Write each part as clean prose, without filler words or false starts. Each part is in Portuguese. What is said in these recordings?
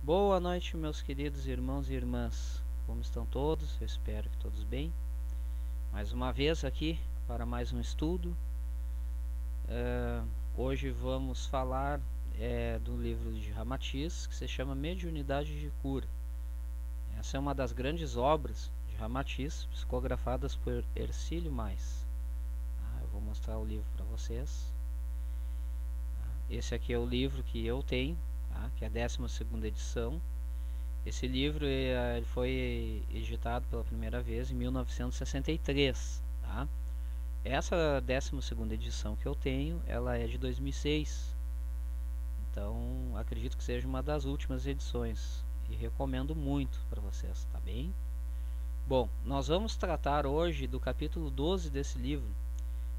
Boa noite, meus queridos irmãos e irmãs. Como estão todos? Eu espero que todos bem. Mais uma vez aqui para mais um estudo. Hoje vamos falar do livro de Ramatiz, que se chama Mediunidade de Cura. Essa é uma das grandes obras de Ramatiz, psicografadas por Hercílio Mais. Eu vou mostrar o livro para vocês. Esse aqui é o livro que eu tenho, que é a 12ª edição. Esse livro ele foi editado pela primeira vez em 1963, tá? Essa 12ª edição que eu tenho, ela é de 2006. Então, acredito que seja uma das últimas edições e recomendo muito para vocês, tá bem? Bom, nós vamos tratar hoje do capítulo 12 desse livro,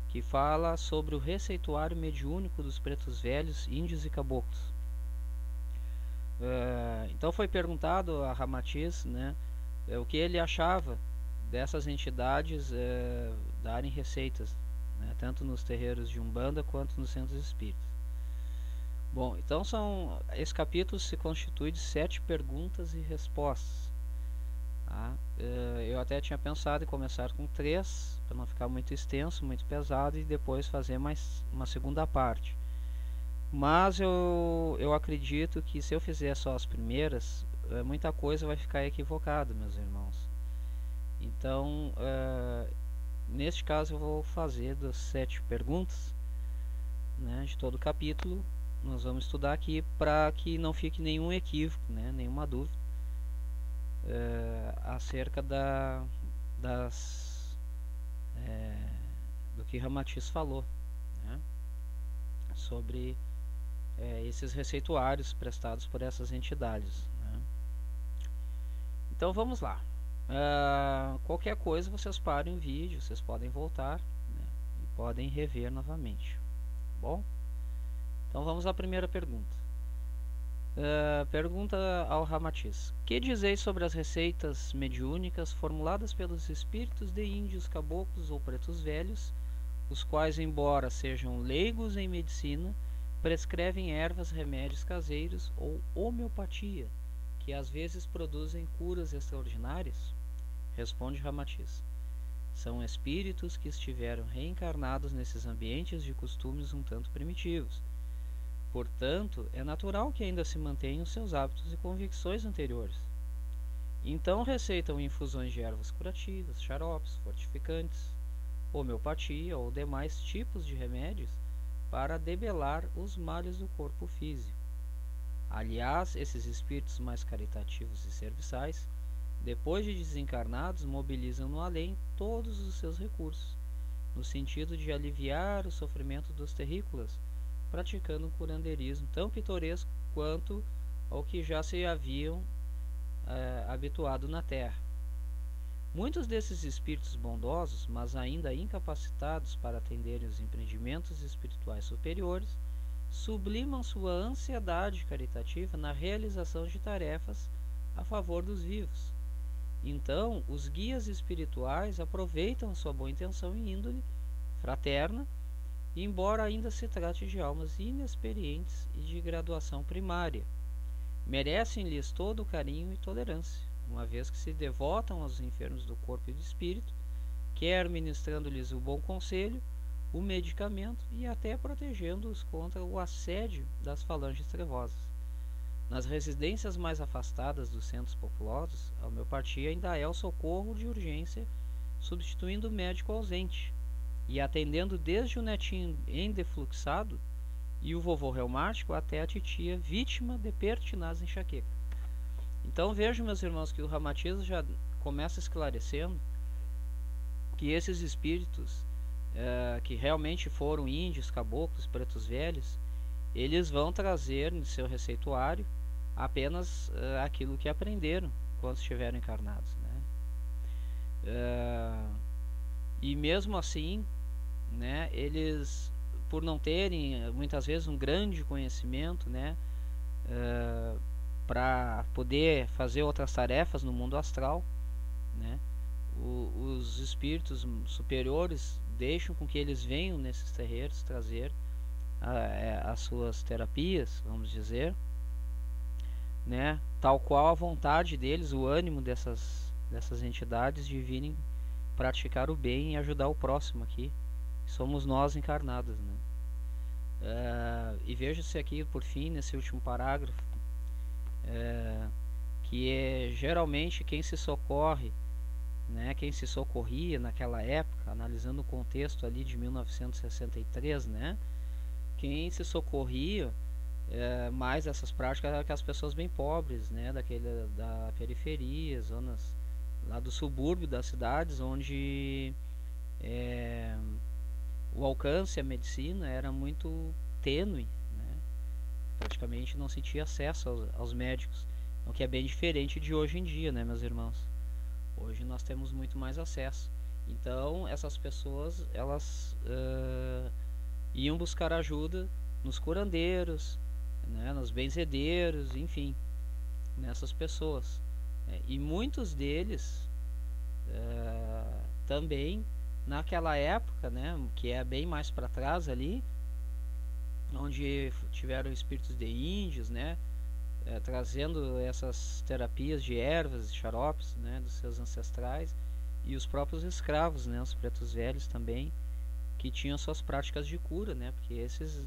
que fala sobre o receituário mediúnico dos pretos velhos, índios e caboclos. Então foi perguntado a Ramatiz, né, o que ele achava dessas entidades darem receitas, né, tanto nos terreiros de Umbanda quanto nos centros espíritas. Bom, então esse capítulo se constitui de 7 perguntas e respostas. Eu até tinha pensado em começar com 3, para não ficar muito extenso, muito pesado, e depois fazer mais uma segunda parte. Mas eu acredito que se eu fizer só as primeiras, muita coisa vai ficar equivocada, meus irmãos. Então, neste caso eu vou fazer das 7 perguntas, né, de todo o capítulo. Nós vamos estudar aqui para que não fique nenhum equívoco, né, nenhuma dúvida acerca do que Ramatiz falou, né, sobre esses receituários prestados por essas entidades, né? Então vamos lá. Qualquer coisa vocês parem o vídeo, vocês podem voltar, né, e podem rever novamente, tá bom? Então vamos à primeira pergunta. Pergunta ao Ramatiz: que dizeis sobre as receitas mediúnicas formuladas pelos espíritos de índios, caboclos ou pretos velhos, os quais, embora sejam leigos em medicina, prescrevem ervas, remédios caseiros ou homeopatia, que às vezes produzem curas extraordinárias? Responde Ramatiz: são espíritos que estiveram reencarnados nesses ambientes de costumes um tanto primitivos. Portanto, é natural que ainda se mantenham seus hábitos e convicções anteriores. Então receitam infusões de ervas curativas, xaropes, fortificantes, homeopatia ou demais tipos de remédios para debelar os males do corpo físico. Aliás, esses espíritos mais caritativos e serviçais, depois de desencarnados, mobilizam no além todos os seus recursos, no sentido de aliviar o sofrimento dos terrícolas, praticando um curandeirismo tão pitoresco quanto ao que já se haviam habituado na Terra. Muitos desses espíritos bondosos, mas ainda incapacitados para atenderem os empreendimentos espirituais superiores, sublimam sua ansiedade caritativa na realização de tarefas a favor dos vivos. Então, os guias espirituais aproveitam sua boa intenção e índole fraterna, embora ainda se trate de almas inexperientes e de graduação primária. Merecem-lhes todo o carinho e tolerância, uma vez que se devotam aos enfermos do corpo e do espírito, quer ministrando-lhes o bom conselho, o medicamento e até protegendo-os contra o assédio das falanges trevosas. Nas residências mais afastadas dos centros populosos, a homeopatia ainda é o socorro de urgência, substituindo o médico ausente e atendendo desde o netinho endefluxado e o vovô reumático até a titia vítima de pertinaz enxaqueca. Então vejam, meus irmãos, que o Ramatiz já começa esclarecendo que esses espíritos que realmente foram índios, caboclos, pretos velhos, eles vão trazer no seu receituário apenas aquilo que aprenderam quando estiveram encarnados, né? E mesmo assim, né, eles, por não terem muitas vezes um grande conhecimento, né, para poder fazer outras tarefas no mundo astral, né, os espíritos superiores deixam com que eles venham nesses terreiros trazer as suas terapias, vamos dizer, né, tal qual a vontade deles, o ânimo dessas entidades de virem praticar o bem e ajudar o próximo aqui. Somos nós encarnados, né? E veja-se aqui, por fim, nesse último parágrafo, que é geralmente quem se socorre, né, quem se socorria naquela época, analisando o contexto ali de 1963, né, quem se socorria mais essas práticas eram as pessoas bem pobres, né, da periferia, zonas lá do subúrbio das cidades, onde o alcance à medicina era muito tênue, né, praticamente não se tinha acesso aos médicos, o que é bem diferente de hoje em dia, né, meus irmãos. Hoje nós temos muito mais acesso. Então essas pessoas elas iam buscar ajuda nos curandeiros, né, nos benzedeiros, enfim, nessas pessoas. E muitos deles também naquela época, né, que é bem mais para trás ali, onde tiveram espíritos de índios, né, trazendo essas terapias de ervas e xaropes, né, dos seus ancestrais, e os próprios escravos, né, os pretos velhos também, que tinham suas práticas de cura, né, porque esses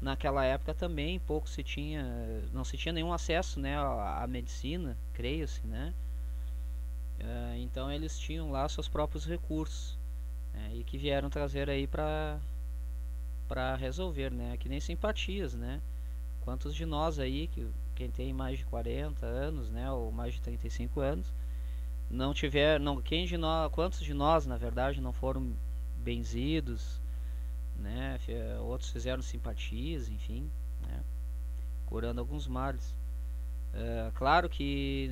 naquela época também pouco se tinha, não se tinha nenhum acesso, né, à medicina, creio-se, né. Então eles tinham lá seus próprios recursos, e que vieram trazer aí para resolver, né, que nem simpatias, né. Quantos de nós aí, quem tem mais de 40 anos, né, ou mais de 35 anos, não tiver, não, quantos de nós, na verdade, não foram benzidos, né, outros fizeram simpatias, enfim, né, curando alguns males. Claro que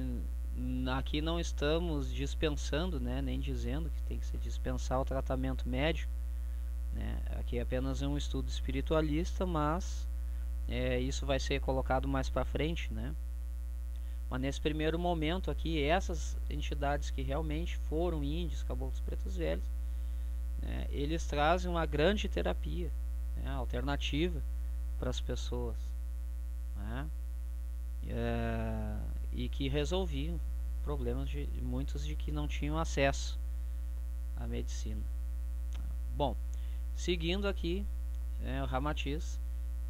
aqui não estamos dispensando, né, nem dizendo que tem que se dispensar o tratamento médico, né, aqui é apenas um estudo espiritualista, mas isso vai ser colocado mais para frente, né? Mas nesse primeiro momento aqui, essas entidades que realmente foram índios, caboclos pretos velhos, né, eles trazem uma grande terapia, né, alternativa para as pessoas, né, e que resolviam problemas de muitos de que não tinham acesso à medicina. Bom, seguindo aqui, o Ramatiz,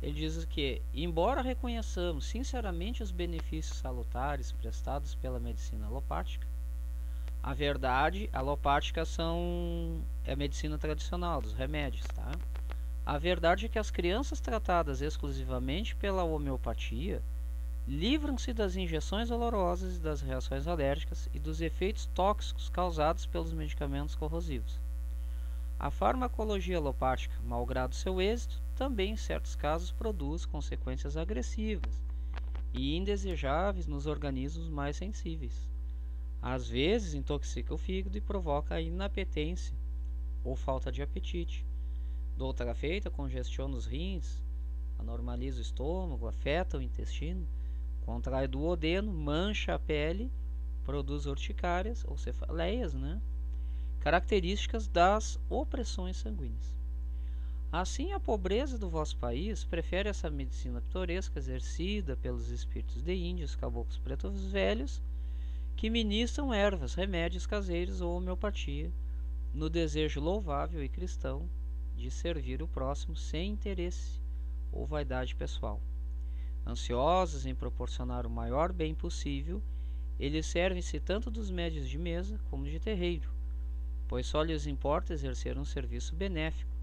ele diz que, embora reconheçamos sinceramente os benefícios salutares prestados pela medicina alopática, a verdade alopática é a medicina tradicional, dos remédios, tá? A verdade é que as crianças tratadas exclusivamente pela homeopatia livram-se das injeções dolorosas e das reações alérgicas e dos efeitos tóxicos causados pelos medicamentos corrosivos. A farmacologia alopática, malgrado seu êxito, também em certos casos produz consequências agressivas e indesejáveis nos organismos mais sensíveis. Às vezes intoxica o fígado e provoca a inapetência ou falta de apetite. Doutra feita, congestiona os rins, anormaliza o estômago, afeta o intestino, contrai o duodeno, mancha a pele, produz urticárias ou cefaleias, né? Características das opressões sanguíneas. Assim, a pobreza do vosso país prefere essa medicina pitoresca exercida pelos espíritos de índios, caboclos pretos velhos, que ministram ervas, remédios caseiros ou homeopatia, no desejo louvável e cristão de servir o próximo sem interesse ou vaidade pessoal. Ansiosos em proporcionar o maior bem possível, eles servem-se tanto dos médios de mesa como de terreiro, pois só lhes importa exercer um serviço benéfico.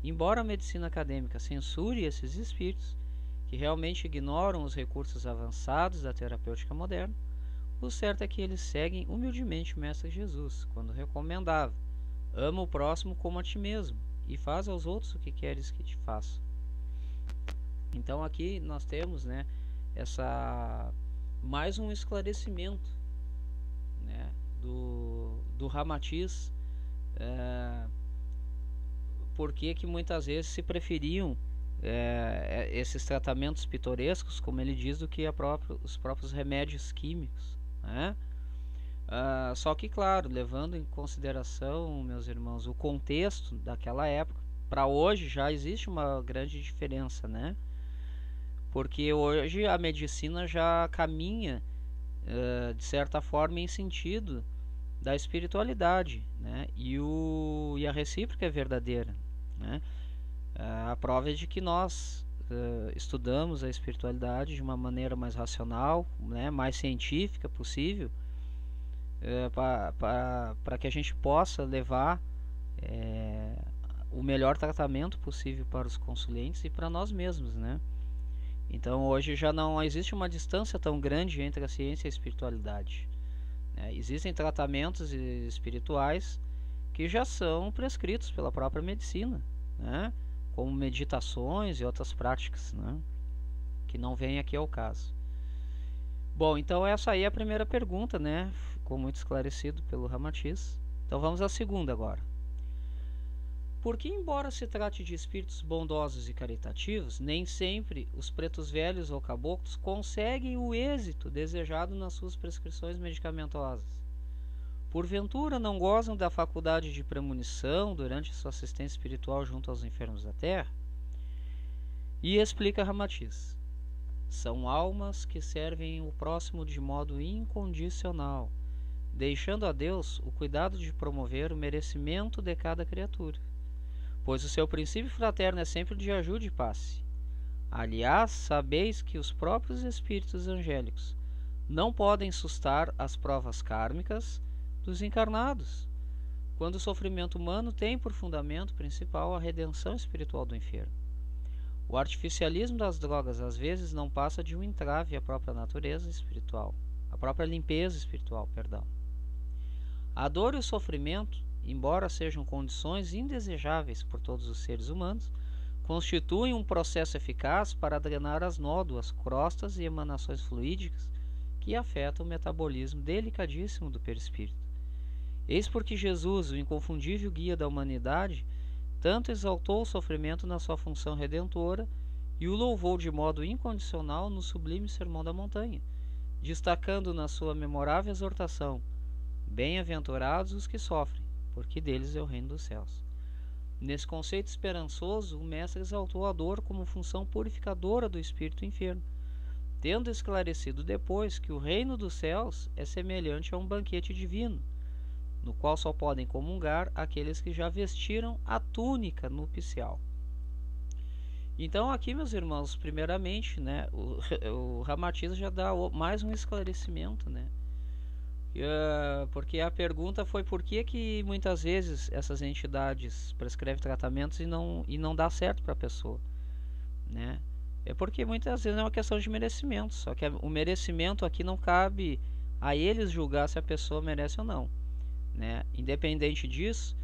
Embora a medicina acadêmica censure esses espíritos, que realmente ignoram os recursos avançados da terapêutica moderna, o certo é que eles seguem humildemente o Mestre Jesus, quando recomendava: ama o próximo como a ti mesmo, e faz aos outros o que queres que te faça. Então aqui nós temos, né, mais um esclarecimento, né, do Ramatiz, porque que muitas vezes se preferiam esses tratamentos pitorescos, como ele diz, do que os próprios remédios químicos, né? Só que, claro, levando em consideração, meus irmãos, o contexto daquela época, para hoje já existe uma grande diferença, né? porque hoje a medicina já caminha, de certa forma, em sentido da espiritualidade, né? E a recíproca é verdadeira, né? A prova é de que nós estudamos a espiritualidade de uma maneira mais racional, né? Mais científica possível, para que a gente possa levar o melhor tratamento possível para os consulentes e para nós mesmos, né? Então hoje já não existe uma distância tão grande entre a ciência e a espiritualidade, né? Existem tratamentos espirituais que já são prescritos pela própria medicina, né? Como meditações e outras práticas, né? Que não vem aqui ao caso. Bom, então essa aí é a primeira pergunta, né? Ficou muito esclarecido pelo Ramatiz. Então vamos à segunda agora. Porque, embora se trate de espíritos bondosos e caritativos, nem sempre os pretos velhos ou caboclos conseguem o êxito desejado nas suas prescrições medicamentosas. Porventura não gozam da faculdade de premonição durante sua assistência espiritual junto aos enfermos da terra? E explica Ramatiz. São almas que servem o próximo de modo incondicional, deixando a Deus o cuidado de promover o merecimento de cada criatura, pois o seu princípio fraterno é sempre de ajuda e passe. Aliás, sabeis que os próprios espíritos angélicos não podem sustar as provas kármicas dos encarnados, quando o sofrimento humano tem por fundamento principal a redenção espiritual do enfermo. O artificialismo das drogas às vezes não passa de um entrave à própria natureza espiritual, à própria limpeza espiritual, perdão. A dor e o sofrimento, embora sejam condições indesejáveis por todos os seres humanos, constituem um processo eficaz para drenar as nódoas, crostas e emanações fluídicas que afetam o metabolismo delicadíssimo do perispírito. Eis porque Jesus, o inconfundível guia da humanidade, tanto exaltou o sofrimento na sua função redentora e o louvou de modo incondicional no sublime Sermão da Montanha, destacando na sua memorável exortação: bem-aventurados os que sofrem, porque deles é o reino dos céus. Nesse conceito esperançoso, o mestre exaltou a dor como função purificadora do espírito enfermo, tendo esclarecido depois que o reino dos céus é semelhante a um banquete divino, no qual só podem comungar aqueles que já vestiram a túnica nupcial. Então aqui, meus irmãos, primeiramente, né, o Ramatiz já dá mais um esclarecimento, né? Porque a pergunta foi por que muitas vezes essas entidades prescrevem tratamentos e não dá certo para a pessoa, né? É porque muitas vezes é uma questão de merecimento, só que o merecimento aqui não cabe a eles julgar se a pessoa merece ou não, né? Independente disso,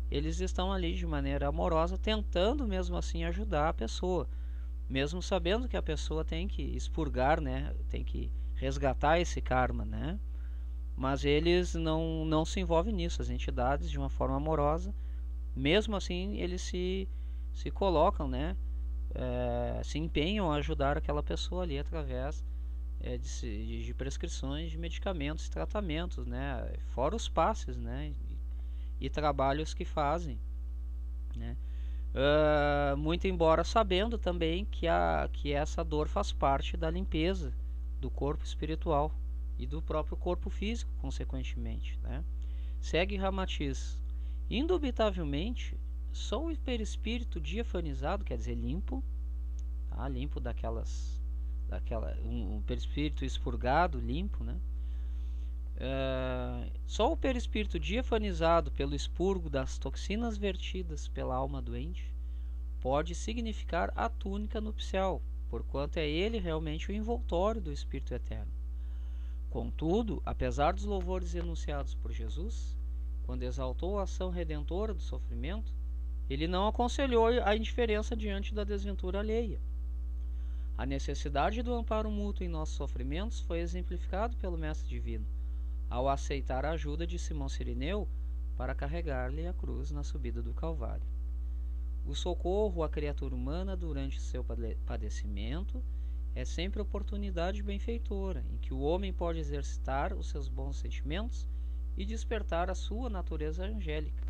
eles estão ali de maneira amorosa tentando mesmo assim ajudar a pessoa, mesmo sabendo que a pessoa tem que expurgar, né? Tem que resgatar esse karma, né? Mas eles não se envolvem nisso. As entidades, de uma forma amorosa, mesmo assim eles se colocam, né? Se empenham a ajudar aquela pessoa ali através de prescrições de medicamentos e tratamentos, né? Fora os passes, né? E trabalhos que fazem, né? Muito embora sabendo também que essa dor faz parte da limpeza do corpo espiritual e do próprio corpo físico, consequentemente, né? Segue Ramatiz. Indubitavelmente, só o perispírito diafanizado, quer dizer, limpo, tá? Limpo um perispírito expurgado, limpo, né? Só o perispírito diafanizado pelo expurgo das toxinas vertidas pela alma doente pode significar a túnica nupcial, porquanto é ele realmente o envoltório do Espírito Eterno. Contudo, apesar dos louvores enunciados por Jesus, quando exaltou a ação redentora do sofrimento, ele não aconselhou a indiferença diante da desventura alheia. A necessidade do amparo mútuo em nossos sofrimentos foi exemplificado pelo Mestre Divino, ao aceitar a ajuda de Simão Cirineu para carregar-lhe a cruz na subida do Calvário. O socorro à criatura humana durante seu padecimento é sempre oportunidade benfeitora, em que o homem pode exercitar os seus bons sentimentos e despertar a sua natureza angélica.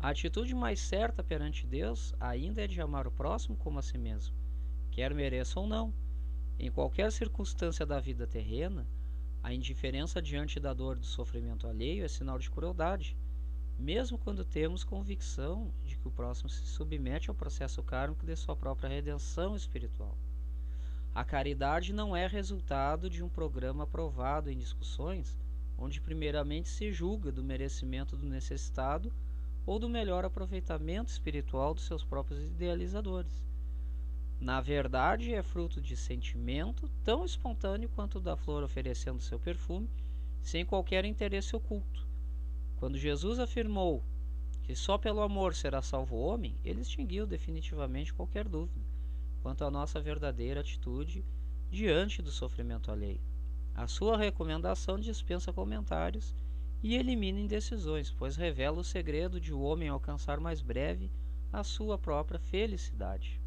A atitude mais certa perante Deus ainda é de amar o próximo como a si mesmo, quer mereça ou não. Em qualquer circunstância da vida terrena, a indiferença diante da dor e do sofrimento alheio é sinal de crueldade, mesmo quando temos convicção de que o próximo se submete ao processo kármico de sua própria redenção espiritual. A caridade não é resultado de um programa aprovado em discussões, onde primeiramente se julga do merecimento do necessitado ou do melhor aproveitamento espiritual dos seus próprios idealizadores. Na verdade, é fruto de sentimento tão espontâneo quanto o da flor oferecendo seu perfume, sem qualquer interesse oculto. Quando Jesus afirmou que só pelo amor será salvo o homem, ele extinguiu definitivamente qualquer dúvida quanto à nossa verdadeira atitude diante do sofrimento alheio. A sua recomendação dispensa comentários e elimina indecisões, pois revela o segredo de o homem alcançar mais breve a sua própria felicidade.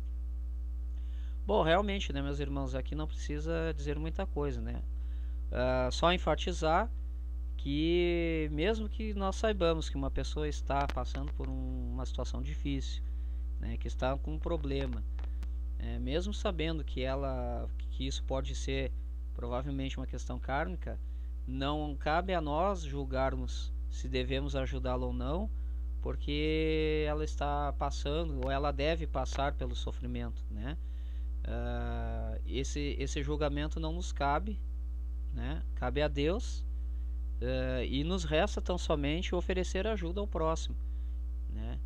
Bom, realmente, né, meus irmãos, aqui não precisa dizer muita coisa, né? Só enfatizar que mesmo que nós saibamos que uma pessoa está passando por uma situação difícil, né, que está com um problema, mesmo sabendo que isso pode ser provavelmente uma questão kármica, não cabe a nós julgarmos se devemos ajudá-la ou não, porque ela está passando ou ela deve passar pelo sofrimento, né? Esse julgamento não nos cabe, né? Cabe a Deus, e nos resta tão somente oferecer ajuda ao próximo, né?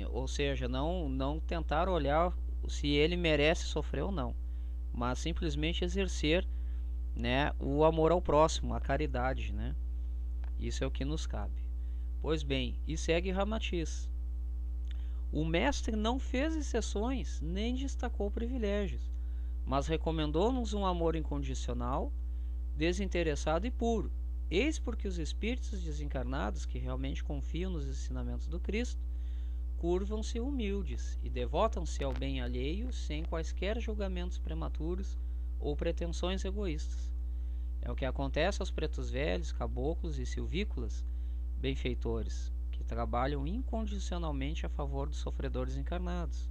Ou seja, não tentar olhar se ele merece sofrer ou não, mas simplesmente exercer, né, o amor ao próximo, a caridade, né? Isso é o que nos cabe. Pois bem, e segue Ramatiz. O mestre não fez exceções nem destacou privilégios, mas recomendou-nos um amor incondicional, desinteressado e puro. Eis porque os espíritos desencarnados que realmente confiam nos ensinamentos do Cristo curvam-se humildes e devotam-se ao bem alheio sem quaisquer julgamentos prematuros ou pretensões egoístas. É o que acontece aos pretos velhos, caboclos e silvícolas, benfeitores, que trabalham incondicionalmente a favor dos sofredores encarnados.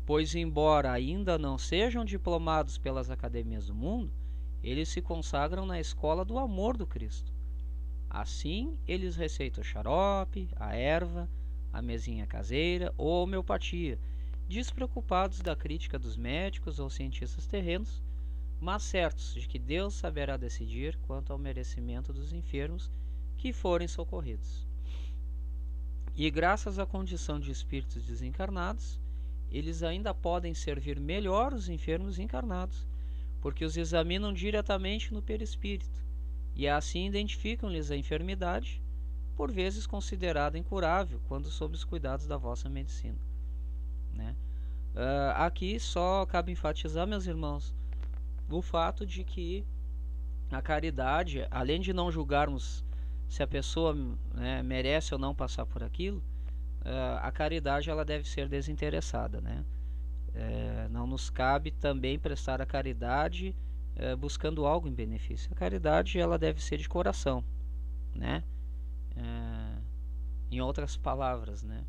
Pois, embora ainda não sejam diplomados pelas academias do mundo, eles se consagram na escola do amor do Cristo. Assim, eles receitam o xarope, a erva, a mesinha caseira ou a homeopatia, despreocupados da crítica dos médicos ou cientistas terrenos, mas certos de que Deus saberá decidir quanto ao merecimento dos enfermos que forem socorridos. E graças à condição de espíritos desencarnados, eles ainda podem servir melhor os enfermos encarnados, porque os examinam diretamente no perispírito, e assim identificam-lhes a enfermidade, por vezes considerada incurável, quando sob os cuidados da vossa medicina, né? Aqui só cabe enfatizar, meus irmãos, o fato de que a caridade, além de não julgarmos se a pessoa, né, merece ou não passar por aquilo, a caridade ela deve ser desinteressada, né? Não nos cabe também prestar a caridade buscando algo em benefício. A caridade ela deve ser de coração, né? Em outras palavras, né?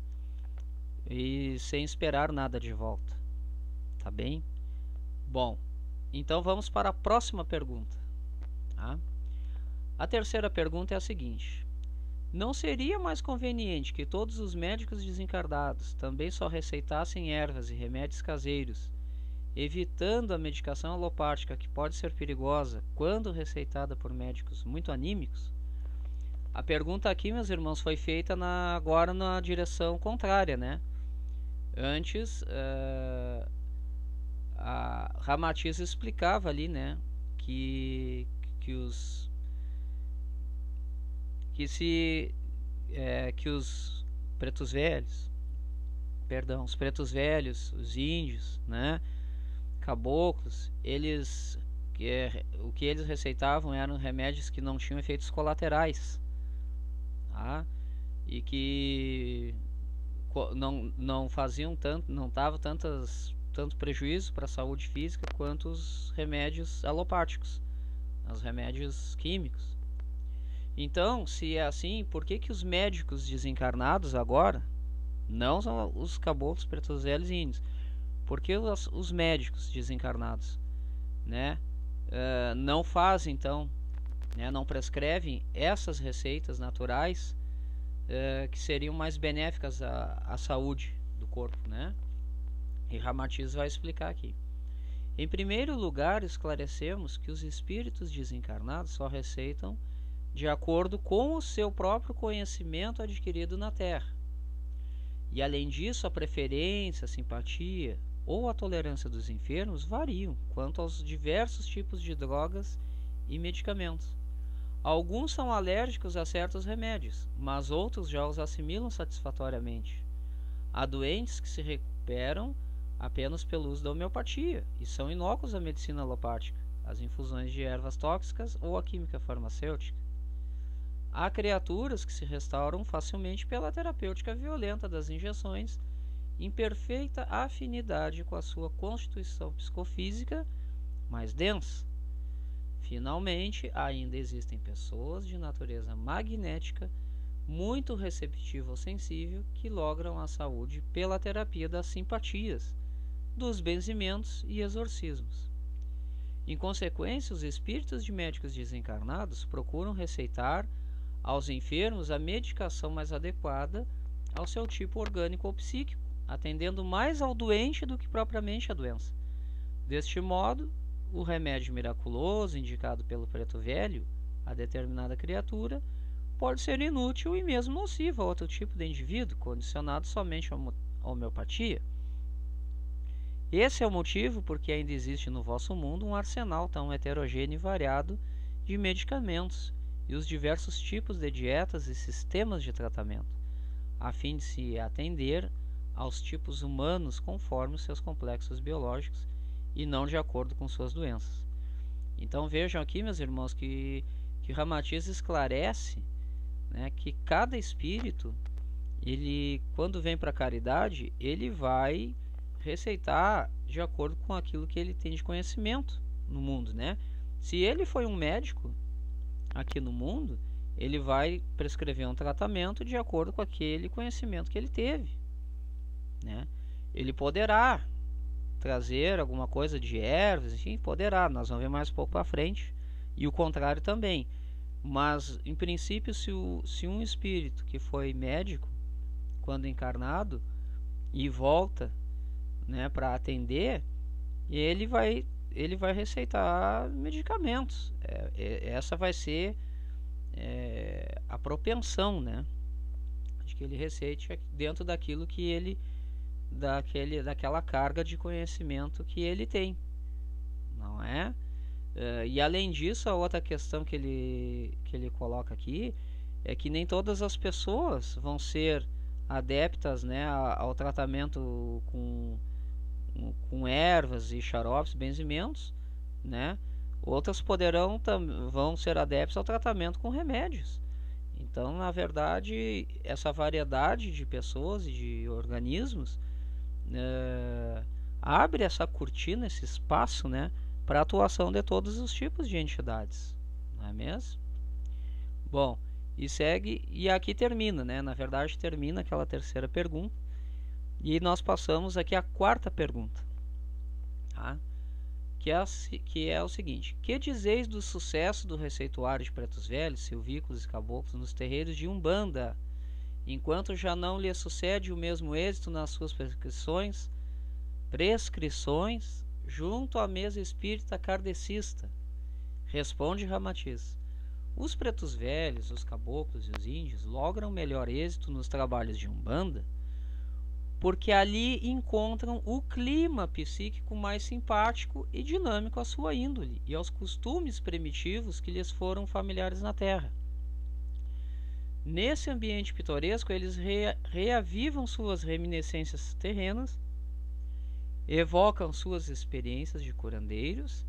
E sem esperar nada de volta, tá bem? Bom, então vamos para a próxima pergunta, tá? A terceira pergunta é a seguinte: não seria mais conveniente que todos os médicos desencarnados também só receitassem ervas e remédios caseiros, evitando a medicação alopática, que pode ser perigosa quando receitada por médicos muito anímicos? A pergunta aqui, meus irmãos, foi feita agora na direção contrária, né? Antes, a Ramatiz explicava ali, né, que os pretos velhos, os pretos velhos, os índios, né, caboclos, o que eles receitavam eram remédios que não tinham efeitos colaterais, tá? E que não faziam não dava tanto prejuízo para a saúde física quanto os remédios alopáticos, os remédios químicos. Então, se é assim, por que os médicos desencarnados agora, não são os caboclos, pretos velhos e índios, porque os médicos desencarnados, né, não fazem então, né, não prescrevem essas receitas naturais que seriam mais benéficas à saúde do corpo, né? E Ramatiz vai explicar aqui. Em primeiro lugar, esclarecemos que os espíritos desencarnados só receitam de acordo com o seu próprio conhecimento adquirido na Terra. E além disso, a preferência, a simpatia ou a tolerância dos enfermos variam quanto aos diversos tipos de drogas e medicamentos. Alguns são alérgicos a certos remédios, mas outros já os assimilam satisfatoriamente. Há doentes que se recuperam apenas pelo uso da homeopatia e são inócuos à medicina alopática, às infusões de ervas tóxicas ou à química farmacêutica. Há criaturas que se restauram facilmente pela terapêutica violenta das injeções, em perfeita afinidade com a sua constituição psicofísica mais densa. Finalmente, ainda existem pessoas de natureza magnética muito receptiva ou sensível que logram a saúde pela terapia das simpatias, dos benzimentos e exorcismos. Em consequência, os espíritos de médicos desencarnados procuram receitar aos enfermos a medicação mais adequada ao seu tipo orgânico ou psíquico, atendendo mais ao doente do que propriamente à doença. Deste modo, o remédio miraculoso indicado pelo preto velho a determinada criatura pode ser inútil e mesmo nocivo a outro tipo de indivíduo, condicionado somente à homeopatia. Esse é o motivo porque ainda existe no vosso mundo um arsenal tão heterogêneo e variado de medicamentos e os diversos tipos de dietas e sistemas de tratamento, a fim de se atender aos tipos humanos conforme os seus complexos biológicos e não de acordo com suas doenças. Então vejam aqui, meus irmãos, que Ramatiz esclarece, né, que cada espírito, ele, quando vem para a caridade, ele vai receitar de acordo com aquilo que ele tem de conhecimento no mundo, né? Se ele foi um médico aqui no mundo, ele vai prescrever um tratamento de acordo com aquele conhecimento que ele teve, né? Ele poderá trazer alguma coisa de ervas, enfim, poderá, nós vamos ver mais um pouco para frente, e o contrário também. Mas, em princípio, se um espírito que foi médico, quando encarnado, e volta, né, para atender, ele vai receitar medicamentos. Essa vai ser a propensão, né, de que ele receite dentro daquilo que ele daquela carga de conhecimento que ele tem, não é? E além disso, a outra questão que ele coloca aqui é que nem todas as pessoas vão ser adeptas, né, ao tratamento com ervas e xaropes, benzimentos, né? Outras vão ser adeptas ao tratamento com remédios. Então, na verdade, essa variedade de pessoas e de organismos abre essa cortina, esse espaço, né, para a atuação de todos os tipos de entidades, não é mesmo? Bom, e segue, e aqui termina, né? Na verdade, termina aquela terceira pergunta, e nós passamos aqui à quarta pergunta, tá? Que é o seguinte: que dizeis do sucesso do receituário de pretos velhos, silvícolas e caboclos nos terreiros de Umbanda, enquanto já não lhe sucede o mesmo êxito nas suas prescrições junto à mesa espírita kardecista? Responde Ramatiz: os pretos velhos, os caboclos e os índios logram melhor êxito nos trabalhos de Umbanda porque ali encontram o clima psíquico mais simpático e dinâmico à sua índole e aos costumes primitivos que lhes foram familiares na terra. Nesse ambiente pitoresco, eles reavivam suas reminiscências terrenas, evocam suas experiências de curandeiros,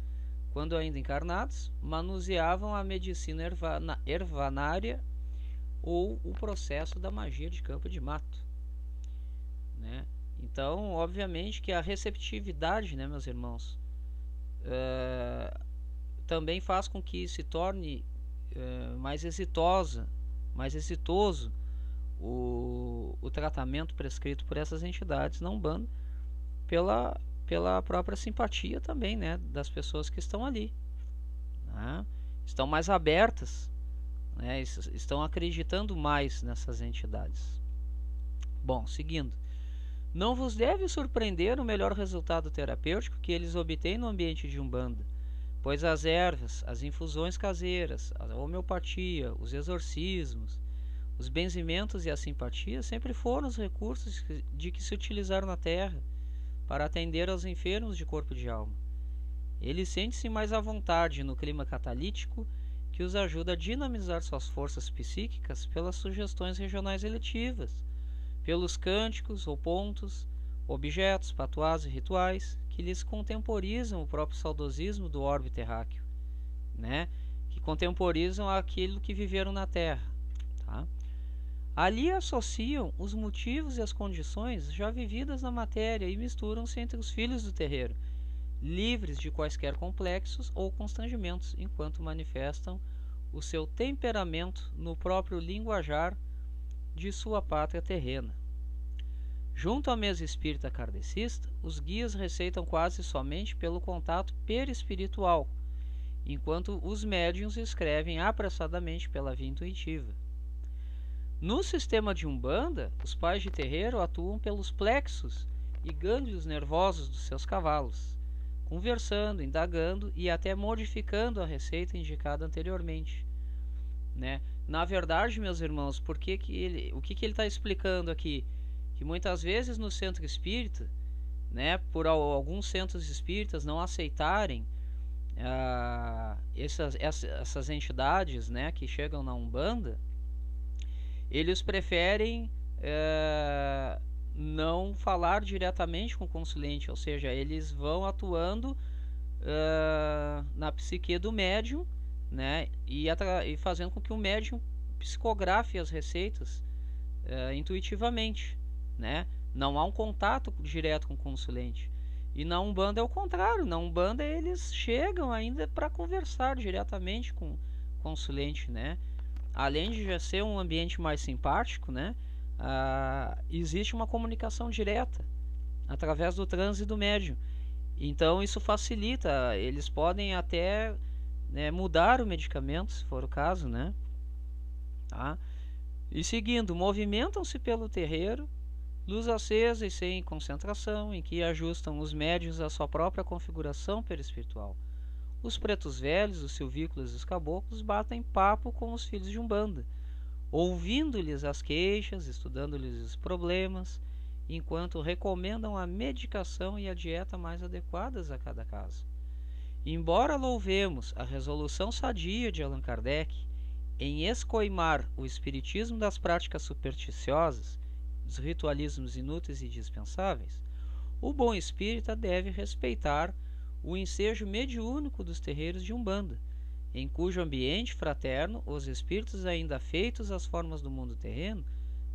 quando ainda encarnados, manuseavam a medicina ervanária ou o processo da magia de campo de mato, né? Então, obviamente que a receptividade, né, meus irmãos, também faz com que se torne mais exitoso o tratamento prescrito por essas entidades na Umbanda pela própria simpatia também, né, das pessoas que estão ali, né? Estão mais abertas, né, estão acreditando mais nessas entidades. Bom, seguindo. Não vos deve surpreender o melhor resultado terapêutico que eles obtêm no ambiente de Umbanda, pois as ervas, as infusões caseiras, a homeopatia, os exorcismos, os benzimentos e a simpatia sempre foram os recursos de que se utilizaram na Terra para atender aos enfermos de corpo e de alma. Eles sentem-se mais à vontade no clima catalítico, que os ajuda a dinamizar suas forças psíquicas pelas sugestões regionais eletivas, pelos cânticos ou pontos, objetos, patuás e rituais que lhes contemporizam o próprio saudosismo do orbe terráqueo, né? Que contemporizam aquilo que viveram na Terra. Tá? Ali associam os motivos e as condições já vividas na matéria e misturam-se entre os filhos do terreiro, livres de quaisquer complexos ou constrangimentos, enquanto manifestam o seu temperamento no próprio linguajar de sua pátria terrena. Junto à mesa espírita kardecista, os guias receitam quase somente pelo contato perispiritual, enquanto os médiuns escrevem apressadamente pela via intuitiva. No sistema de Umbanda, os pais de terreiro atuam pelos plexos e gânglios nervosos dos seus cavalos, conversando, indagando e até modificando a receita indicada anteriormente, né? Na verdade, meus irmãos, o que ele está explicando aqui? Que muitas vezes no centro espírita, né, por alguns centros espíritas não aceitarem essas entidades, né, que chegam na Umbanda, eles preferem não falar diretamente com o consulente, ou seja, eles vão atuando na psique do médium, né, e fazendo com que o médium psicografe as receitas intuitivamente, né? Não há um contato direto com o consulente. E na Umbanda é o contrário. Na Umbanda eles chegam ainda para conversar diretamente com o consulente, né? Além de já ser um ambiente mais simpático, né? Existe uma comunicação direta através do transe do médium. Então isso facilita. Eles podem até, né, mudar o medicamento, se for o caso, né? Tá? E seguindo, movimentam-se pelo terreiro, luz acesa e sem concentração, em que ajustam os médiuns à sua própria configuração perispiritual. Os pretos velhos, os silvícolas e os caboclos batem papo com os filhos de Umbanda, ouvindo-lhes as queixas, estudando-lhes os problemas, enquanto recomendam a medicação e a dieta mais adequadas a cada caso. Embora louvemos a resolução sadia de Allan Kardec em escoimar o espiritismo das práticas supersticiosas, dos ritualismos inúteis e dispensáveis, o bom espírita deve respeitar o ensejo mediúnico dos terreiros de Umbanda, em cujo ambiente fraterno os espíritos ainda afeitos às formas do mundo terreno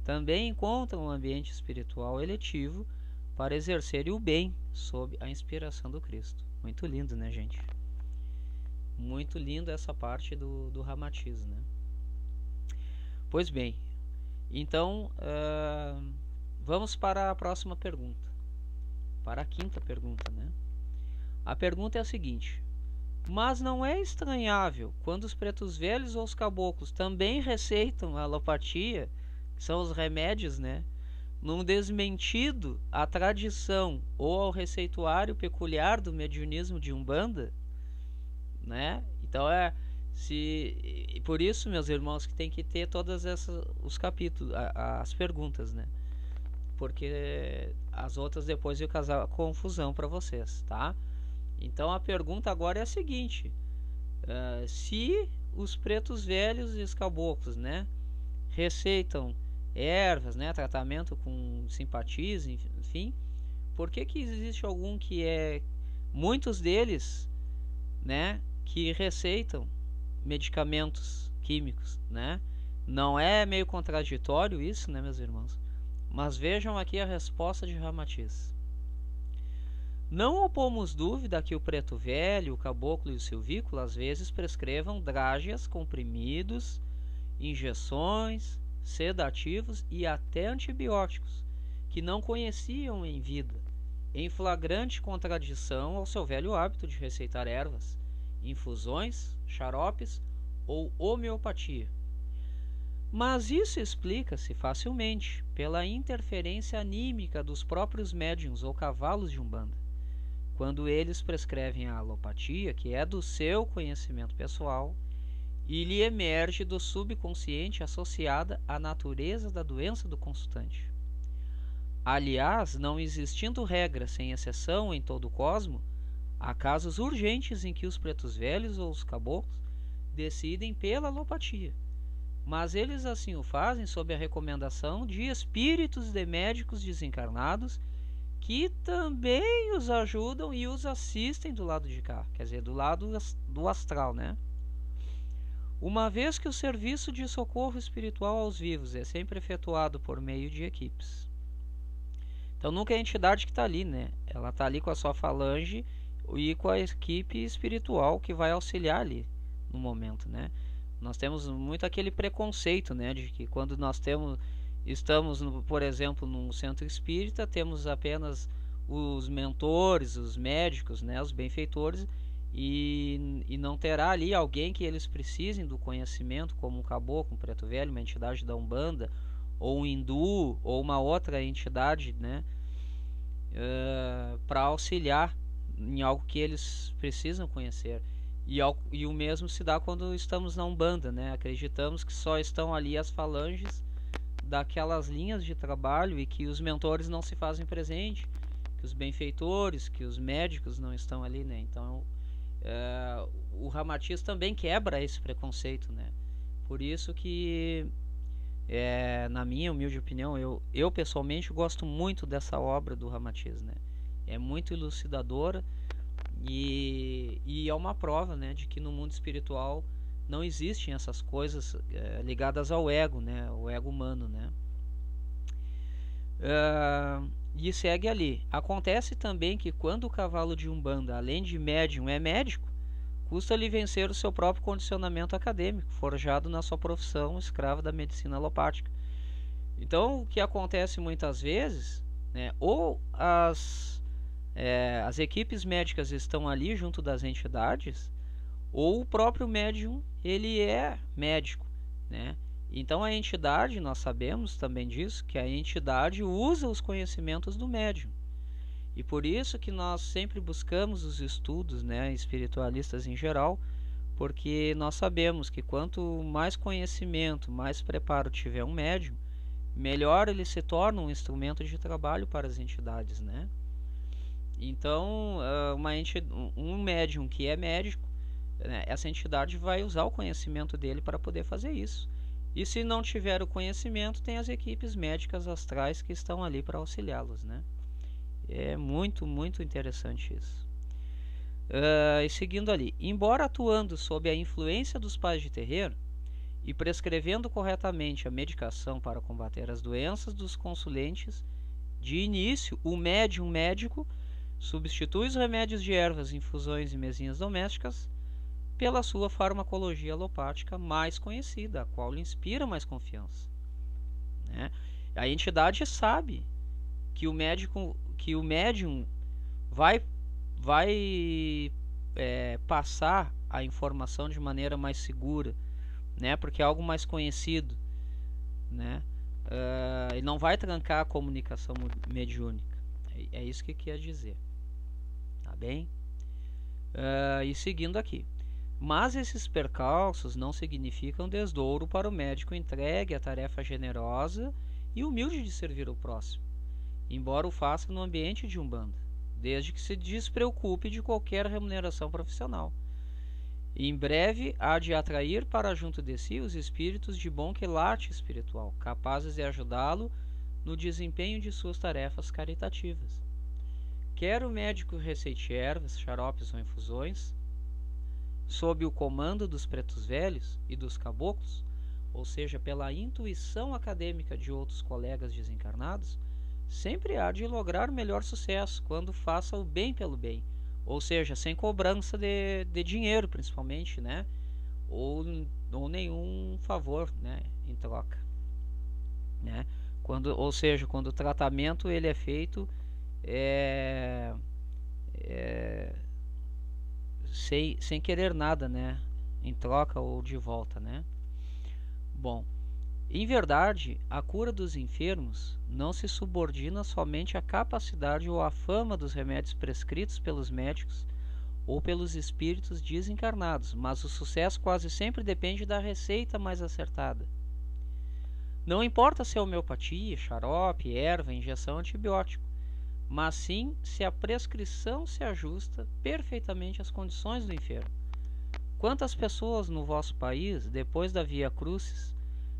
também encontram um ambiente espiritual eletivo para exercerem o bem sob a inspiração do Cristo. Muito lindo, né, gente? Muito lindo essa parte do Ramatiz, né? Pois bem, então vamos para a próxima pergunta, para a quinta pergunta, né? A pergunta é a seguinte: mas não é estranhável quando os pretos velhos ou os caboclos também receitam a alopatia, que são os remédios, né, num desmentido à tradição ou ao receituário peculiar do mediunismo de Umbanda, né? Então por isso, meus irmãos, que tem que ter todas os capítulos, as perguntas, né? Porque as outras depois eu causar confusão para vocês, tá? Então a pergunta agora é a seguinte: se os pretos velhos e os caboclos, né, receitam ervas, né, tratamento com simpatias, enfim, por que existe algum muitos deles, né, que receitam medicamentos químicos, né? Não é meio contraditório isso, né, meus irmãos? Mas vejam aqui a resposta de Ramatiz. Não opomos dúvida que o preto velho, o caboclo e o silvícola às vezes prescrevam drágeas, comprimidos, injeções, sedativos e até antibióticos que não conheciam em vida, em flagrante contradição ao seu velho hábito de receitar ervas, infusões, xaropes ou homeopatia. Mas isso explica-se facilmente pela interferência anímica dos próprios médiuns ou cavalos de Umbanda, quando eles prescrevem a alopatia, que é do seu conhecimento pessoal, e lhe emerge do subconsciente associada à natureza da doença do consultante. Aliás, não existindo regra sem exceção em todo o cosmo, há casos urgentes em que os pretos velhos ou os caboclos decidem pela alopatia, mas eles assim o fazem sob a recomendação de espíritos de médicos desencarnados que também os ajudam e os assistem do lado de cá, quer dizer, do lado do astral, né? Uma vez que o serviço de socorro espiritual aos vivos é sempre efetuado por meio de equipes. Então nunca é a entidade que está ali, né? Ela está ali com a sua falange e com a equipe espiritual que vai auxiliar ali no momento, né? Nós temos muito aquele preconceito, né, de que quando nós estamos, por exemplo, num centro espírita, temos apenas os mentores, os médicos, né, os benfeitores, e não terá ali alguém que eles precisem do conhecimento, como um caboclo, um preto velho, uma entidade da Umbanda, ou um hindu, ou uma outra entidade, né, para auxiliar em algo que eles precisam conhecer. E o mesmo se dá quando estamos na Umbanda, né? Acreditamos que só estão ali as falanges daquelas linhas de trabalho e que os mentores não se fazem presente, que os benfeitores, que os médicos não estão ali, né? Então, o Ramatiz também quebra esse preconceito, né? Por isso que, na minha humilde opinião, eu pessoalmente gosto muito dessa obra do Ramatiz, né? É muito elucidadora. E é uma prova, né, de que no mundo espiritual não existem essas coisas ligadas ao ego, né, o ego humano, né. E segue ali. Acontece também que quando o cavalo de Umbanda, além de médium, é médico, custa-lhe vencer o seu próprio condicionamento acadêmico, forjado na sua profissão escravo da medicina alopática. Então, o que acontece muitas vezes, né, ou as equipes médicas estão ali junto das entidades, ou o próprio médium ele é médico, né? Então a entidade, nós sabemos também disso, que a entidade usa os conhecimentos do médium. E por isso que nós sempre buscamos os estudos, né, espiritualistas em geral, porque nós sabemos que quanto mais conhecimento, mais preparo tiver um médium, melhor ele se torna um instrumento de trabalho para as entidades, né? Então, um médium que é médico, né, essa entidade vai usar o conhecimento dele para poder fazer isso. E se não tiver o conhecimento, tem as equipes médicas astrais que estão ali para auxiliá-los, né? É muito, muito interessante isso. E seguindo ali, embora atuando sob a influência dos pais de terreiro e prescrevendo corretamente a medicação para combater as doenças dos consulentes, de início, o médium médico substitui os remédios de ervas, infusões e mesinhas domésticas pela sua farmacologia alopática mais conhecida, a qual lhe inspira mais confiança, né? A entidade sabe que o médium vai passar a informação de maneira mais segura, né? Porque é algo mais conhecido, né? E não vai trancar a comunicação mediúnica. É isso que quer dizer. Tá bem? E seguindo aqui. Mas esses percalços não significam desdouro para o médico entregue à tarefa generosa e humilde de servir o próximo, embora o faça no ambiente de Umbanda, desde que se despreocupe de qualquer remuneração profissional. Em breve há de atrair para junto de si os espíritos de bom quilate espiritual, capazes de ajudá-lo no desempenho de suas tarefas caritativas. Quer o médico receite ervas, xaropes ou infusões, sob o comando dos pretos velhos e dos caboclos, ou seja, pela intuição acadêmica de outros colegas desencarnados, sempre há de lograr melhor sucesso quando faça o bem pelo bem, ou seja, sem cobrança de dinheiro, principalmente, né? Ou nenhum favor, né, em troca, né? Quando o tratamento ele é feito sem querer nada, né, em troca ou de volta, né? Bom, em verdade, a cura dos enfermos não se subordina somente à capacidade ou à fama dos remédios prescritos pelos médicos ou pelos espíritos desencarnados, mas o sucesso quase sempre depende da receita mais acertada. Não importa se é homeopatia, xarope, erva, injeção, antibiótico, mas sim se a prescrição se ajusta perfeitamente às condições do enfermo. Quantas pessoas no vosso país, depois da Via Crucis,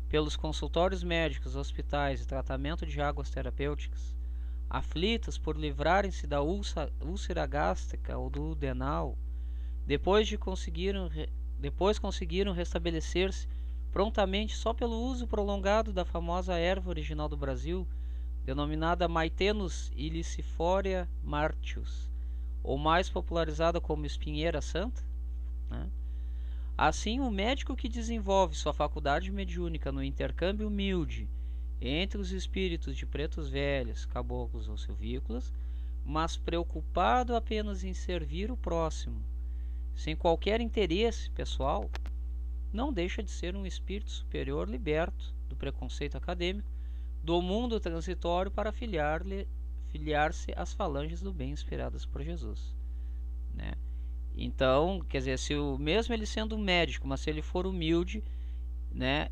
pelos consultórios médicos, hospitais e tratamento de águas terapêuticas, aflitas por livrarem-se da úlcera gástrica ou do denal, depois conseguiram restabelecer-se prontamente só pelo uso prolongado da famosa erva original do Brasil, denominada Maitenus ilicifolia martius, ou mais popularizada como espinheira santa, né? Assim, o médico que desenvolve sua faculdade mediúnica no intercâmbio humilde entre os espíritos de pretos velhos, caboclos ou silvícolas, mas preocupado apenas em servir o próximo, sem qualquer interesse pessoal, não deixa de ser um espírito superior liberto do preconceito acadêmico, do mundo transitório para filiar-se às falanges do bem inspiradas por Jesus, né? Então, quer dizer, mesmo ele sendo um médico, mas se ele for humilde, né,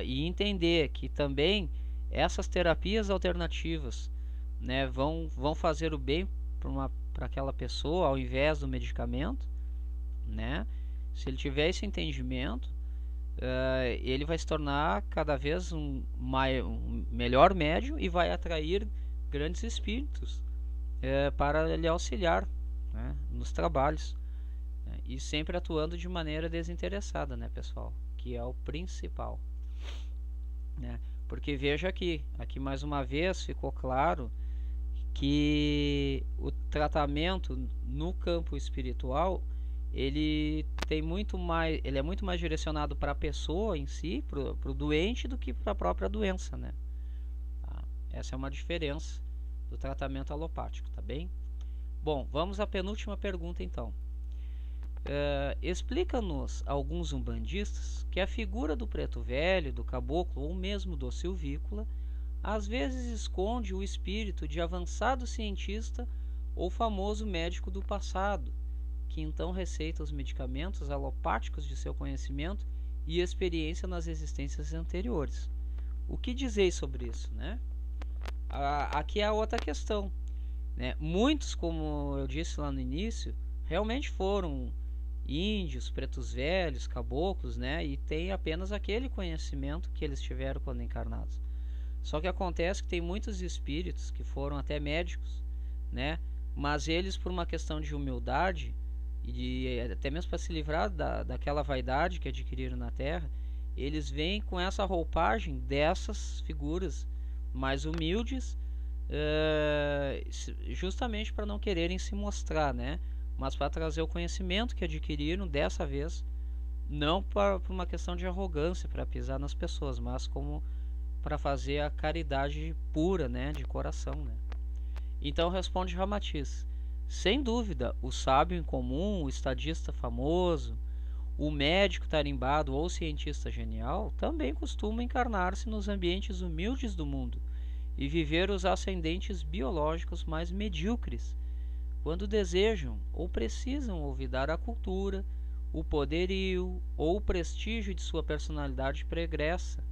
e entender que também essas terapias alternativas, né, vão fazer o bem para aquela pessoa ao invés do medicamento, né? Se ele tiver esse entendimento, ele vai se tornar cada vez um melhor médium e vai atrair grandes espíritos para lhe auxiliar, né, nos trabalhos, né, e sempre atuando de maneira desinteressada, né, pessoal, que é o principal, né? Porque veja aqui mais uma vez ficou claro que o tratamento no campo espiritual ele é muito mais direcionado para a pessoa em si, para o doente, do que para a própria doença, né? Tá? Essa é uma diferença do tratamento alopático, tá bem? Bom, vamos à penúltima pergunta então. Explica-nos alguns umbandistas que a figura do preto velho, do caboclo ou mesmo do silvícola às vezes esconde o espírito de avançado cientista ou famoso médico do passado, que então receita os medicamentos alopáticos de seu conhecimento e experiência nas existências anteriores. O que dizeis sobre isso, né? Aqui é a outra questão, né? Muitos, como eu disse lá no início, realmente foram índios, pretos velhos, caboclos, né? E tem apenas aquele conhecimento que eles tiveram quando encarnados. Só que acontece que tem muitos espíritos que foram até médicos, né? Mas eles, por uma questão de humildade e até mesmo para se livrar daquela vaidade que adquiriram na Terra, eles vêm com essa roupagem dessas figuras mais humildes, justamente para não quererem se mostrar, né? Mas para trazer o conhecimento que adquiriram dessa vez, não por uma questão de arrogância para pisar nas pessoas, mas como para fazer a caridade pura, né, de coração, né? Então responde Ramatiz: sem dúvida, o sábio em comum, o estadista famoso, o médico tarimbado ou cientista genial também costuma encarnar-se nos ambientes humildes do mundo e viver os ascendentes biológicos mais medíocres, quando desejam ou precisam olvidar a cultura, o poderio ou o prestígio de sua personalidade pregressa,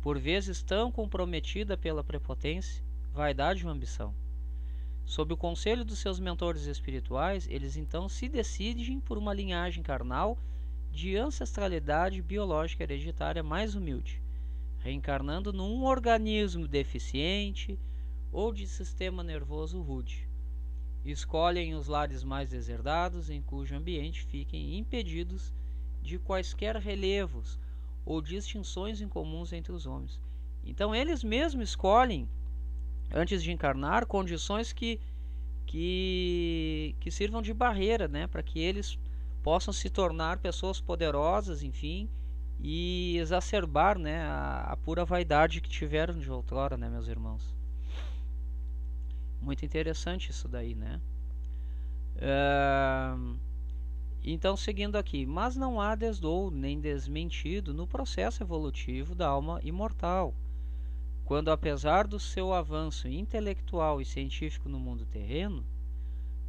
por vezes tão comprometida pela prepotência, vaidade ou ambição. Sob o conselho dos seus mentores espirituais, eles então se decidem por uma linhagem carnal de ancestralidade biológica hereditária mais humilde, reencarnando num organismo deficiente ou de sistema nervoso rude. Escolhem os lares mais deserdados, em cujo ambiente fiquem impedidos de quaisquer relevos ou distinções incomuns entre os homens. Então eles mesmos escolhem, antes de encarnar, condições que sirvam de barreira, né, para que eles possam se tornar pessoas poderosas, enfim, e exacerbar, né, a pura vaidade que tiveram de outrora, né, meus irmãos. Muito interessante isso daí, né? Então, seguindo aqui, mas não há desdoudo nem desmentido no processo evolutivo da alma imortal, quando, apesar do seu avanço intelectual e científico no mundo terreno,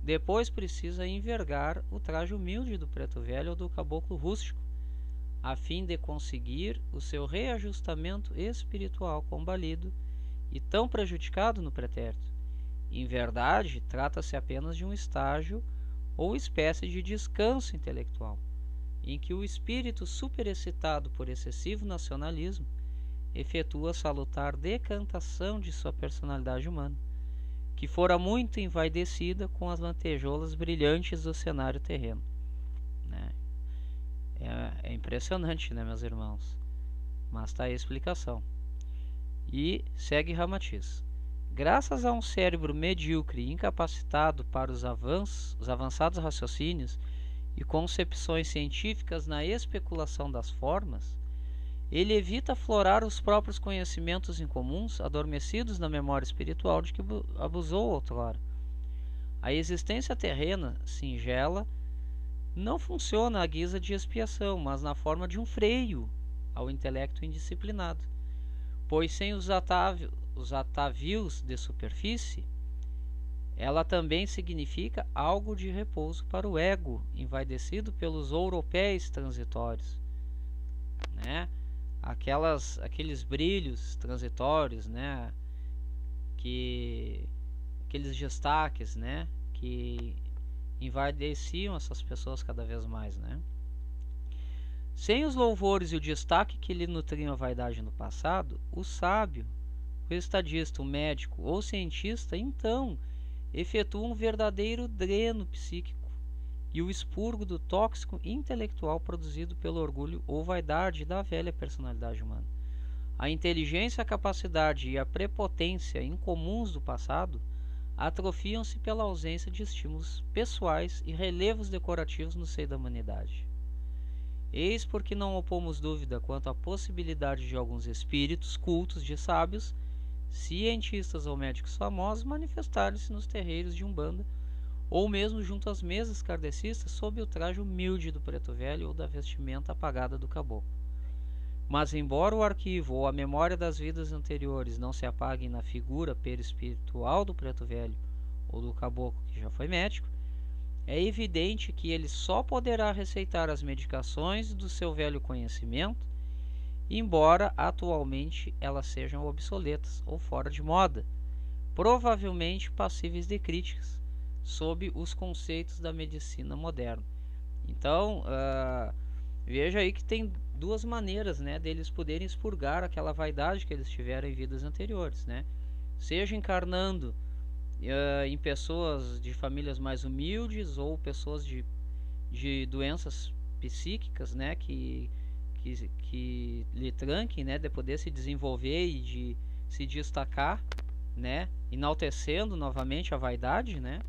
depois precisa envergar o traje humilde do preto velho ou do caboclo rústico, a fim de conseguir o seu reajustamento espiritual combalido e tão prejudicado no pretérito. Em verdade, trata-se apenas de um estágio ou espécie de descanso intelectual, em que o espírito superexcitado por excessivo nacionalismo efetua a salutar decantação de sua personalidade humana, que fora muito envaidecida com as lantejoulas brilhantes do cenário terreno. Né? É impressionante, né, meus irmãos? Mas está aí a explicação. E segue Ramatiz. Graças a um cérebro medíocre e incapacitado para os avançados raciocínios e concepções científicas na especulação das formas, ele evita aflorar os próprios conhecimentos incomuns adormecidos na memória espiritual de que abusou outrora. A existência terrena, singela, não funciona à guisa de expiação, mas na forma de um freio ao intelecto indisciplinado, pois sem os atavios de superfície, ela também significa algo de repouso para o ego, envaidecido pelos ouropéis transitórios, né? Aqueles brilhos transitórios, né? Aqueles destaques, né? Que envaideciam essas pessoas cada vez mais, né? Sem os louvores e o destaque que lhe nutriam a vaidade no passado, o sábio, o estadista, o médico ou cientista, então, efetua um verdadeiro dreno psíquico e o expurgo do tóxico intelectual produzido pelo orgulho ou vaidade da velha personalidade humana. A inteligência, a capacidade e a prepotência incomuns do passado atrofiam-se pela ausência de estímulos pessoais e relevos decorativos no seio da humanidade. Eis porque não opomos dúvida quanto à possibilidade de alguns espíritos cultos de sábios, cientistas ou médicos famosos manifestarem-se nos terreiros de Umbanda ou mesmo junto às mesas kardecistas sob o traje humilde do preto velho ou da vestimenta apagada do caboclo. Mas embora o arquivo ou a memória das vidas anteriores não se apaguem na figura perispiritual do preto velho ou do caboclo que já foi médico, é evidente que ele só poderá receitar as medicações do seu velho conhecimento, embora atualmente elas sejam obsoletas ou fora de moda, provavelmente passíveis de críticas sob os conceitos da medicina moderna. Então, veja aí que tem duas maneiras, né, deles poderem expurgar aquela vaidade que eles tiveram em vidas anteriores, né? Seja encarnando em pessoas de famílias mais humildes ou pessoas de doenças psíquicas, né, que lhe tranquem, né, de poder se desenvolver e de se destacar, né, enaltecendo novamente a vaidade, né,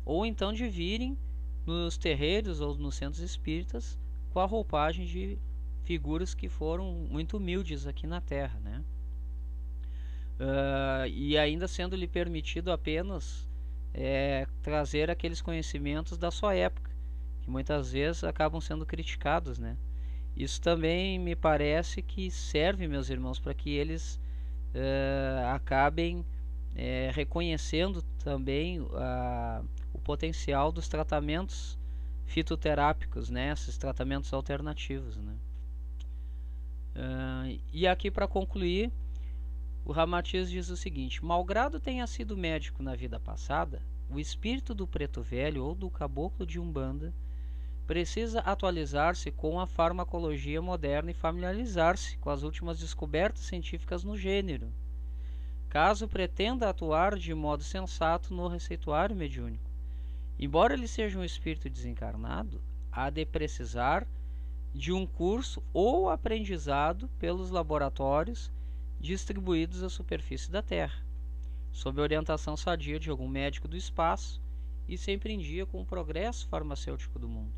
ou então de virem nos terreiros ou nos centros espíritas com a roupagem de figuras que foram muito humildes aqui na Terra, né? E ainda sendo lhe permitido apenas trazer aqueles conhecimentos da sua época, que muitas vezes acabam sendo criticados, né? Isso também me parece que serve, meus irmãos, para que eles acabem reconhecendo também o potencial dos tratamentos fitoterápicos, né? Esses tratamentos alternativos, né? E aqui, para concluir, o Ramatiz diz o seguinte: malgrado tenha sido médico na vida passada, o espírito do preto velho ou do caboclo de Umbanda precisa atualizar-se com a farmacologia moderna e familiarizar-se com as últimas descobertas científicas no gênero, caso pretenda atuar de modo sensato no receituário mediúnico. Embora ele seja um espírito desencarnado, há de precisar de um curso ou aprendizado pelos laboratórios distribuídos à superfície da Terra, sob orientação sadia de algum médico do espaço e sempre em dia com o progresso farmacêutico do mundo.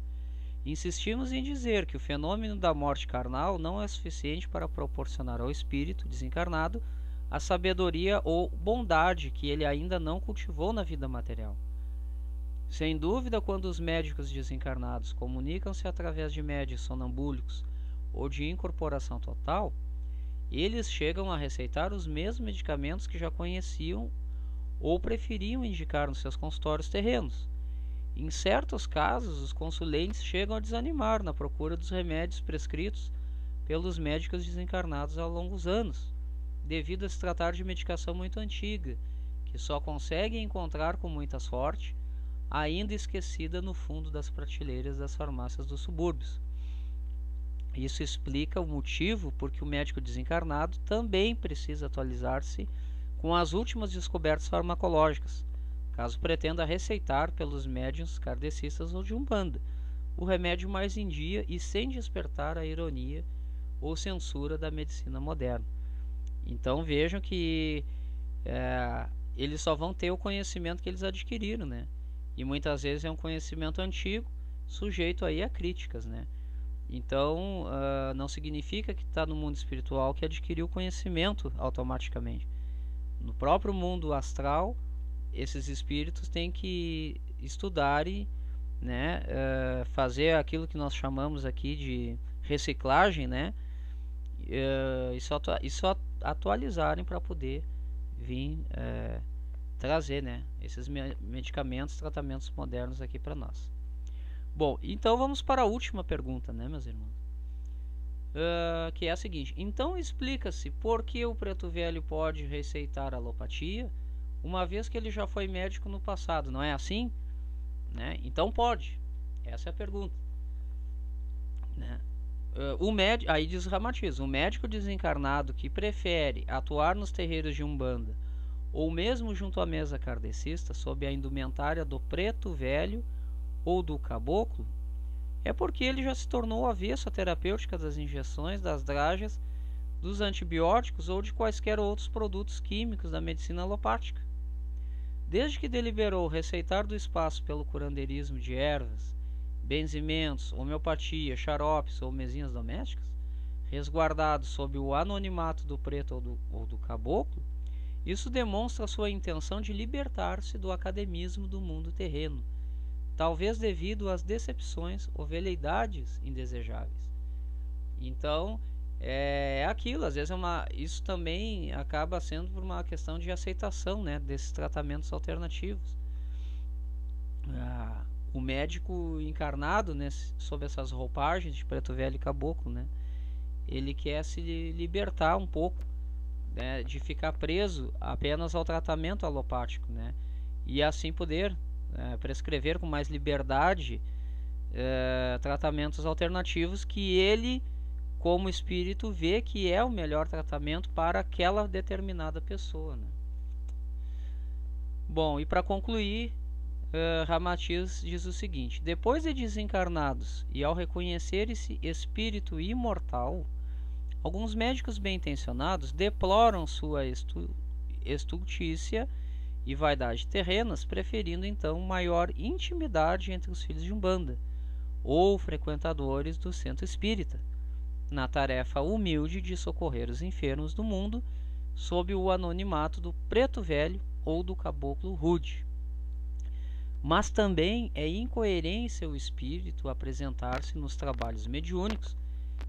Insistimos em dizer que o fenômeno da morte carnal não é suficiente para proporcionar ao espírito desencarnado a sabedoria ou bondade que ele ainda não cultivou na vida material. Sem dúvida, quando os médicos desencarnados comunicam-se através de médiuns sonambúlicos ou de incorporação total, eles chegam a receitar os mesmos medicamentos que já conheciam ou preferiam indicar nos seus consultórios terrenos. Em certos casos, os consulentes chegam a desanimar na procura dos remédios prescritos pelos médicos desencarnados há longos anos, devido a se tratar de medicação muito antiga, que só conseguem encontrar com muita sorte, ainda esquecida no fundo das prateleiras das farmácias dos subúrbios. Isso explica o motivo por que o médico desencarnado também precisa atualizar-se com as últimas descobertas farmacológicas, caso pretenda receitar pelos médiuns kardecistas ou de Umbanda o remédio mais em dia e sem despertar a ironia ou censura da medicina moderna. Então vejam que eles só vão ter o conhecimento que eles adquiriram, né? E muitas vezes é um conhecimento antigo, sujeito aí a críticas, né? Então não significa que está no mundo espiritual que adquiriu conhecimento automaticamente. No próprio mundo astral, esses espíritos têm que estudar e, né, fazer aquilo que nós chamamos aqui de reciclagem, né? E só atualizarem para poder vir trazer, né, esses medicamentos, tratamentos modernos aqui para nós. Bom, então vamos para a última pergunta, né, meus irmãos? Que é a seguinte: então explica-se por que o preto velho pode receitar alopatia, uma vez que ele já foi médico no passado, não é assim? Né? Então pode. Essa é a pergunta. Né? Aí diz Ramatiz: o médico desencarnado que prefere atuar nos terreiros de Umbanda ou mesmo junto à mesa kardecista sob a indumentária do preto velho ou do caboclo, é porque ele já se tornou avesso à terapêutica das injeções, das dragas, dos antibióticos ou de quaisquer outros produtos químicos da medicina alopática. Desde que deliberou receitar do espaço pelo curandeirismo de ervas, benzimentos, homeopatia, xaropes ou mesinhas domésticas, resguardados sob o anonimato do preto ou do caboclo, isso demonstra sua intenção de libertar-se do academismo do mundo terreno, talvez devido às decepções ou veleidades indesejáveis. Então, é aquilo, às vezes isso também acaba sendo por uma questão de aceitação, né, desses tratamentos alternativos. O médico encarnado, né, sob essas roupagens de preto velho e caboclo, né, ele quer se libertar um pouco, né, de ficar preso apenas ao tratamento alopático, né, e assim poder prescrever com mais liberdade tratamentos alternativos que ele, como espírito, vê que é o melhor tratamento para aquela determinada pessoa, né? Bom, e para concluir, Ramatiz diz o seguinte: depois de desencarnados e ao reconhecer-se espírito imortal, alguns médicos bem-intencionados deploram sua estultícia e vaidade terrenas, preferindo então maior intimidade entre os filhos de Umbanda ou frequentadores do centro espírita, na tarefa humilde de socorrer os enfermos do mundo sob o anonimato do preto velho ou do caboclo rude. Mas também é incoerência o espírito apresentar-se nos trabalhos mediúnicos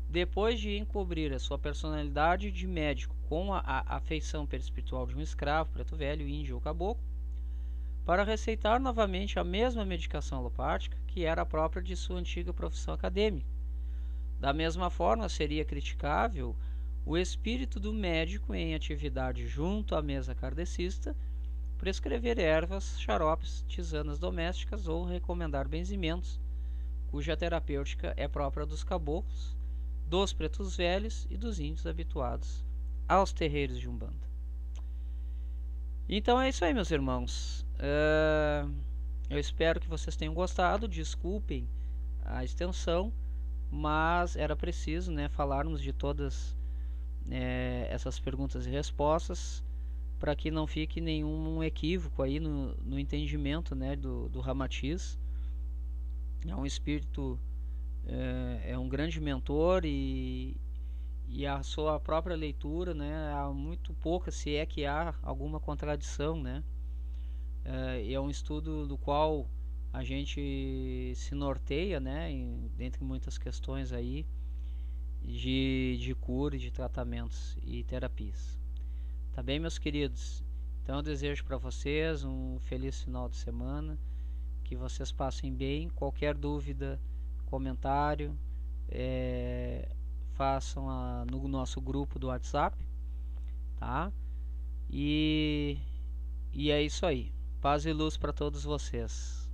depois de encobrir a sua personalidade de médico com a afeição perispiritual de um escravo, preto velho, índio ou caboclo, para receitar novamente a mesma medicação alopática que era a própria de sua antiga profissão acadêmica. Da mesma forma, seria criticável o espírito do médico em atividade junto à mesa kardecista prescrever ervas, xaropes, tisanas domésticas ou recomendar benzimentos, cuja terapêutica é própria dos caboclos, dos pretos velhos e dos índios habituados aos terreiros de Umbanda. Então é isso aí, meus irmãos. Eu espero que vocês tenham gostado. Desculpem a extensão, mas era preciso, né, falarmos de todas essas perguntas e respostas para que não fique nenhum equívoco aí no entendimento, né, do Ramatiz. É um espírito, é um grande mentor e e a sua própria leitura, né, há muito pouca, se é que há alguma contradição, né? É um estudo do qual a gente se norteia, né, dentre muitas questões aí de cura, de tratamentos e terapias. Tá bem, meus queridos? Então eu desejo para vocês um feliz final de semana, que vocês passem bem. Qualquer dúvida, comentário, façam no nosso grupo do WhatsApp, tá? E é isso aí. Paz e luz para todos vocês.